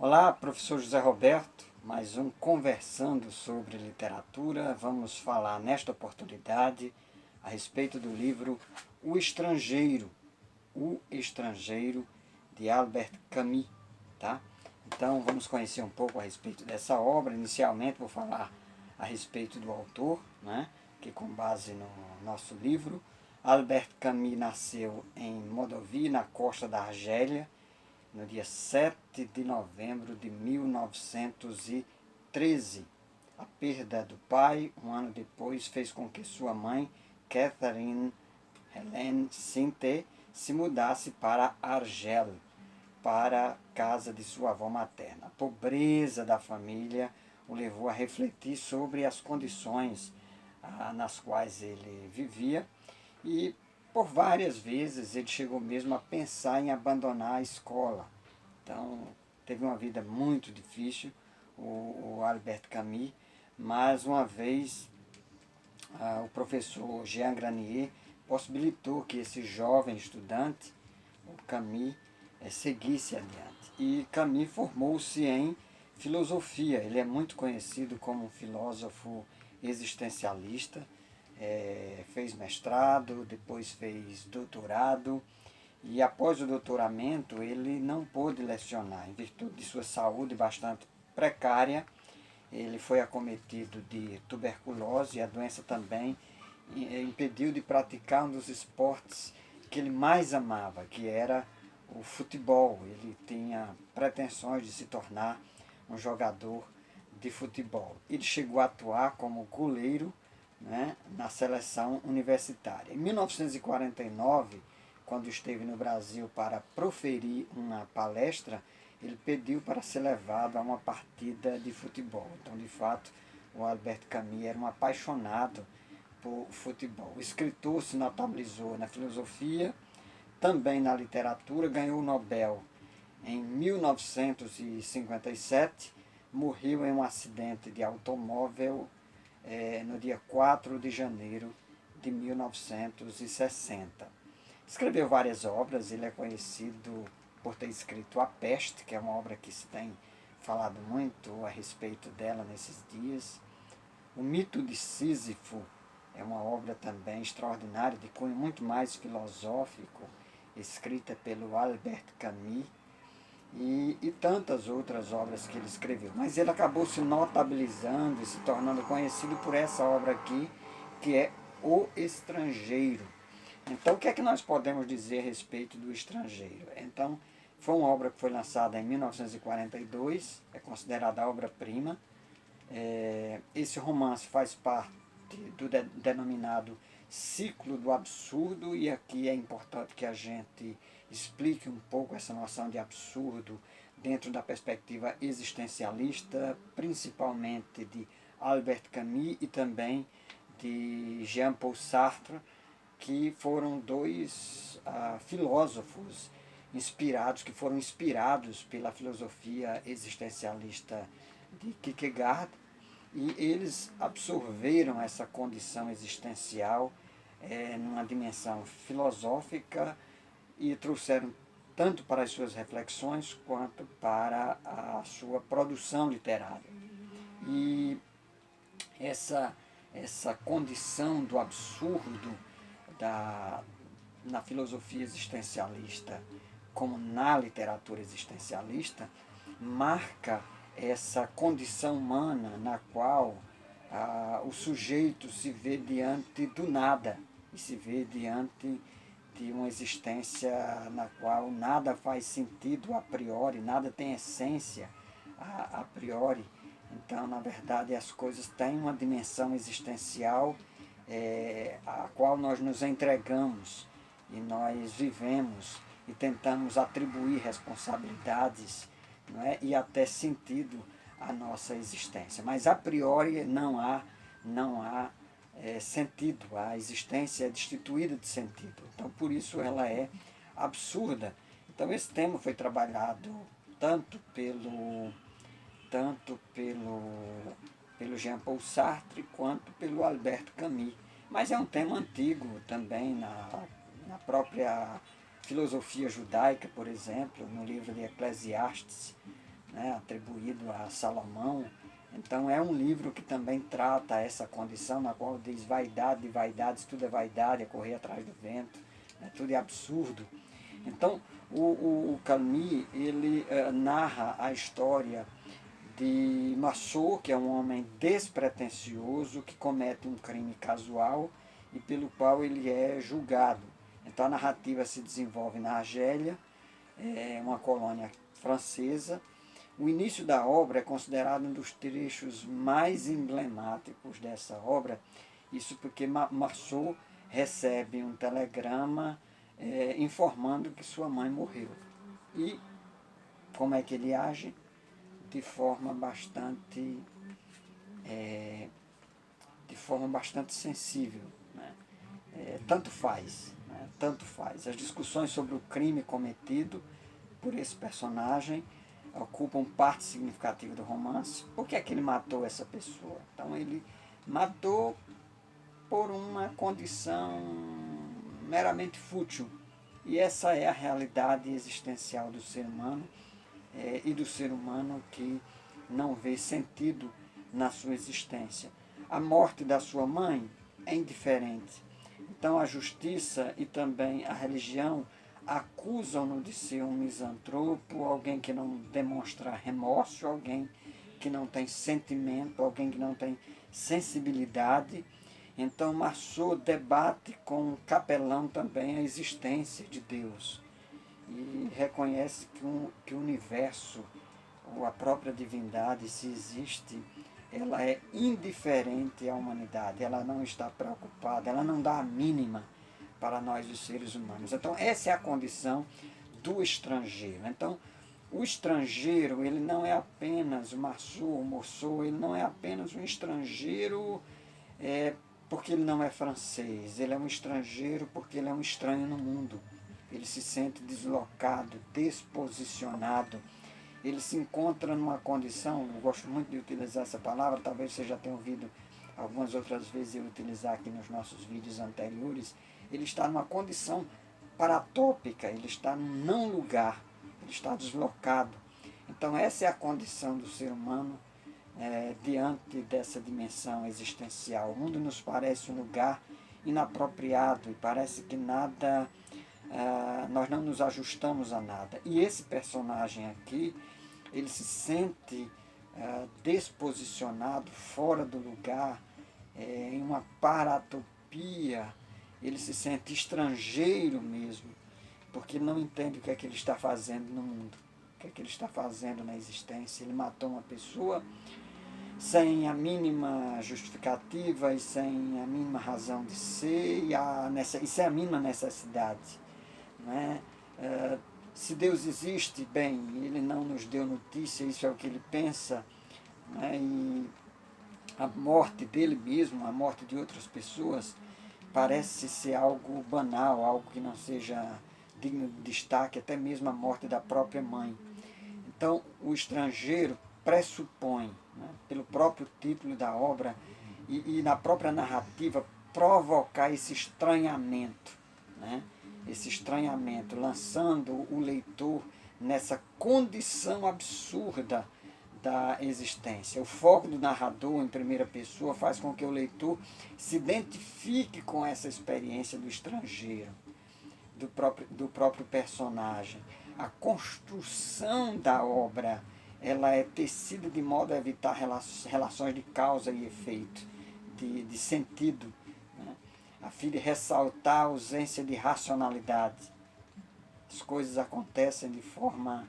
Olá, professor José Roberto, mais um Conversando sobre Literatura. Vamos falar nesta oportunidade a respeito do livro O Estrangeiro, de Albert Camus, tá? Então vamos conhecer um pouco a respeito dessa obra. Inicialmente vou falar a respeito do autor, né? Que com base no nosso livro, Albert Camus nasceu em Mondovì, na costa da Argélia, no dia 7 de novembro de 1913. A perda do pai, um ano depois, fez com que sua mãe, Catherine Helene Sinte, se mudasse para Argel, para a casa de sua avó materna. A pobreza da família o levou a refletir sobre as condições nas quais ele vivia e por várias vezes ele chegou mesmo a pensar em abandonar a escola. Então, teve uma vida muito difícil, o Albert Camus, mas uma vez o professor Jean Granier possibilitou que esse jovem estudante, o Camus, seguisse adiante. E Camus formou-se em filosofia. Ele é muito conhecido como um filósofo existencialista. Fez mestrado, depois fez doutorado, e após o doutoramento ele não pôde lecionar, em virtude de sua saúde bastante precária. Ele foi acometido de tuberculose e a doença também impediu de praticar um dos esportes que ele mais amava, que era o futebol. Ele tinha pretensões de se tornar um jogador de futebol. Ele chegou a atuar como goleiro, né, na seleção universitária. Em 1949, quando esteve no Brasil para proferir uma palestra, ele pediu para ser levado a uma partida de futebol. Então, de fato, o Albert Camus era um apaixonado por futebol. O escritor se notabilizou na filosofia, também na literatura, ganhou o Nobel em 1957, morreu em um acidente de automóvel no dia 4 de janeiro de 1960. Escreveu várias obras, ele é conhecido por ter escrito A Peste, que é uma obra que se tem falado muito a respeito dela nesses dias. O Mito de Sísifo é uma obra também extraordinária, de cunho muito mais filosófico, escrita pelo Albert Camus, e tantas outras obras que ele escreveu. Mas ele acabou se notabilizando e se tornando conhecido por essa obra aqui, que é O Estrangeiro. Então, o que é que nós podemos dizer a respeito do Estrangeiro? Então, foi uma obra que foi lançada em 1942, é considerada a obra-prima. Esse romance faz parte do denominado ciclo do absurdo, e aqui é importante que a gente explique um pouco essa noção de absurdo dentro da perspectiva existencialista, principalmente de Albert Camus e também de Jean-Paul Sartre, que foram dois filósofos que foram inspirados pela filosofia existencialista de Kierkegaard, e eles absorveram essa condição existencial numa dimensão filosófica e trouxeram tanto para as suas reflexões quanto para a sua produção literária. E essa condição do absurdo na filosofia existencialista, como na literatura existencialista, marca essa condição humana na qual o sujeito se vê diante do nada e se vê diante de uma existência na qual nada faz sentido a priori, nada tem essência a priori. Então, na verdade, as coisas têm uma dimensão existencial a qual nós nos entregamos e nós vivemos e tentamos atribuir responsabilidades, não é? E até sentido à nossa existência. Mas a priori não há sentido, a existência é destituída de sentido. Então, por isso ela é absurda. Então, esse tema foi trabalhado tanto pelo Jean-Paul Sartre quanto pelo Albert Camus. Mas é um tema antigo também na própria filosofia judaica, por exemplo, no livro de Eclesiastes, né, atribuído a Salomão. Então é um livro que também trata essa condição na qual diz vaidade de vaidades, tudo é vaidade, é correr atrás do vento, né, tudo é absurdo. Então o Camus, ele narra a história de Marceau, que é um homem despretensioso, que comete um crime casual e pelo qual ele é julgado. Então a narrativa se desenvolve na Argélia, uma colônia francesa. O início da obra é considerado um dos trechos mais emblemáticos dessa obra, isso porque Marceau recebe um telegrama informando que sua mãe morreu. E como é que ele age? De forma bastante sensível, né? Tanto faz, né? Tanto faz. As discussões sobre o crime cometido por esse personagem ocupam parte significativa do romance. Por que é que ele matou essa pessoa? Então ele matou por uma condição meramente fútil. E essa é a realidade existencial do ser humano, e do ser humano que não vê sentido na sua existência. A morte da sua mãe é indiferente. Então a justiça e também a religião acusam-no de ser um misantropo, alguém que não demonstra remorso, alguém que não tem sentimento, alguém que não tem sensibilidade. Então Marceau debate com um capelão também a existência de Deus e reconhece que o universo, ou a própria divindade, se existe, ela é indiferente à humanidade, ela não está preocupada, ela não dá a mínima para nós os seres humanos. Então essa é a condição do estrangeiro. Então o estrangeiro, ele não é apenas o Marceau, ele não é apenas um estrangeiro porque ele não é francês, ele é um estrangeiro porque ele é um estranho no mundo. Ele se sente deslocado, desposicionado, ele se encontra numa condição, eu gosto muito de utilizar essa palavra, talvez você já tenha ouvido algumas outras vezes eu utilizar aqui nos nossos vídeos anteriores, ele está numa condição paratópica, ele está num não lugar, ele está deslocado. Então essa é a condição do ser humano diante dessa dimensão existencial. O mundo nos parece um lugar inapropriado e parece que nada... nós não nos ajustamos a nada. E esse personagem aqui, ele se sente desposicionado, fora do lugar, em uma paratopia, ele se sente estrangeiro mesmo, porque não entende o que é que ele está fazendo no mundo, o que é que ele está fazendo na existência. Ele matou uma pessoa sem a mínima justificativa e sem a mínima razão de ser e sem a mínima necessidade. Né? Se Deus existe, bem, ele não nos deu notícia, isso é o que ele pensa, né? E a morte dele mesmo, a morte de outras pessoas, parece ser algo banal, algo que não seja digno de destaque, até mesmo a morte da própria mãe. Então, o estrangeiro pressupõe, né, pelo próprio título da obra e na própria narrativa, provocar esse estranhamento, né? Esse estranhamento, lançando o leitor nessa condição absurda da existência. O foco do narrador em primeira pessoa faz com que o leitor se identifique com essa experiência do estrangeiro, do próprio personagem. A construção da obra, ela é tecida de modo a evitar relações de causa e efeito, de sentido, né? A fim de ressaltar a ausência de racionalidade. As coisas acontecem de forma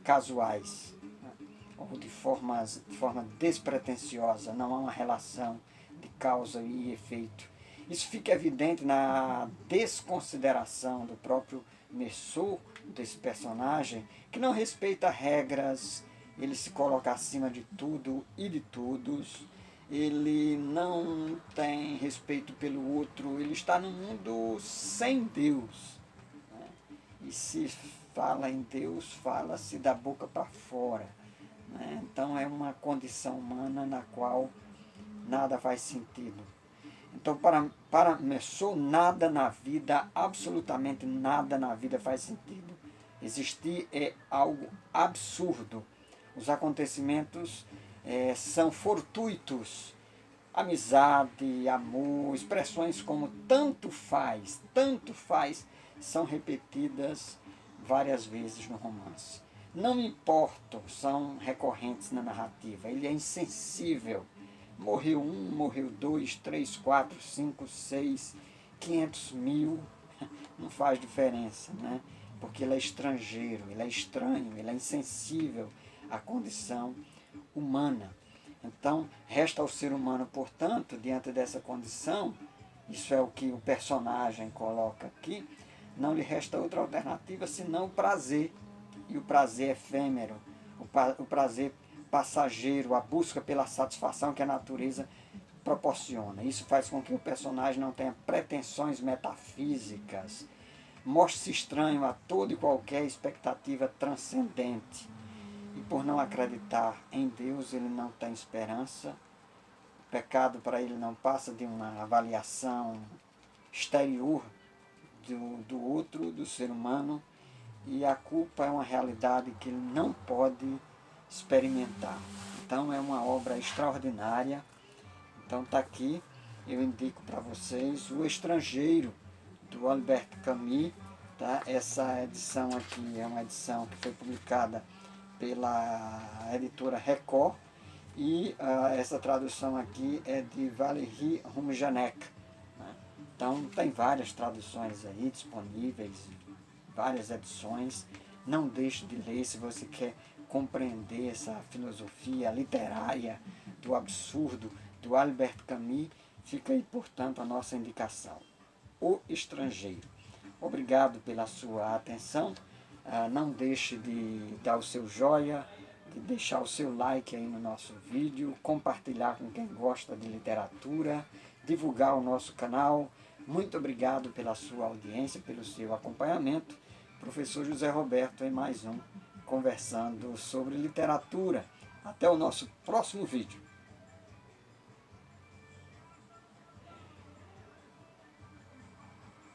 casuais, né? Ou de forma despretensiosa, não há uma relação de causa e efeito. Isso fica evidente na desconsideração do próprio Marceau, desse personagem, que não respeita regras, ele se coloca acima de tudo e de todos, ele não tem respeito pelo outro, ele está no mundo sem Deus, né? E se fala em Deus, fala-se da boca para fora, né? Então é uma condição humana na qual nada faz sentido. Então, para Marceau, nada na vida, absolutamente nada na vida faz sentido. Existir é algo absurdo. Os acontecimentos são fortuitos. Amizade, amor, expressões como tanto faz, são repetidas várias vezes no romance. Não importam, são recorrentes na narrativa. Ele é insensível. Morreu um, morreu dois, três, quatro, cinco, seis, 500 mil, não faz diferença, né? Porque ele é estrangeiro, ele é estranho, ele é insensível à condição humana. Então, resta ao ser humano, portanto, diante dessa condição, isso é o que o personagem coloca aqui, não lhe resta outra alternativa senão o prazer. E o prazer efêmero, o prazer passageiro, a busca pela satisfação que a natureza proporciona. Isso faz com que o personagem não tenha pretensões metafísicas, mostre-se estranho a toda e qualquer expectativa transcendente. E por não acreditar em Deus, ele não tem esperança. O pecado para ele não passa de uma avaliação exterior do outro, do ser humano, e a culpa é uma realidade que ele não pode experimentar. Então é uma obra extraordinária. Então está aqui, eu indico para vocês O Estrangeiro, do Albert Camus. Tá? Essa edição aqui é uma edição que foi publicada pela editora Record, e essa tradução aqui é de Valérie Rumjanek. Né? Então tem várias traduções aí disponíveis, várias edições. Não deixe de ler se você quer compreender essa filosofia literária do absurdo do Albert Camus. Fica aí, portanto, a nossa indicação. O Estrangeiro. Obrigado pela sua atenção. Não deixe de dar o seu joia, de deixar o seu like aí no nosso vídeo, compartilhar com quem gosta de literatura, divulgar o nosso canal. Muito obrigado pela sua audiência, pelo seu acompanhamento. Professor José Roberto em mais um Conversando sobre Literatura. Até o nosso próximo vídeo.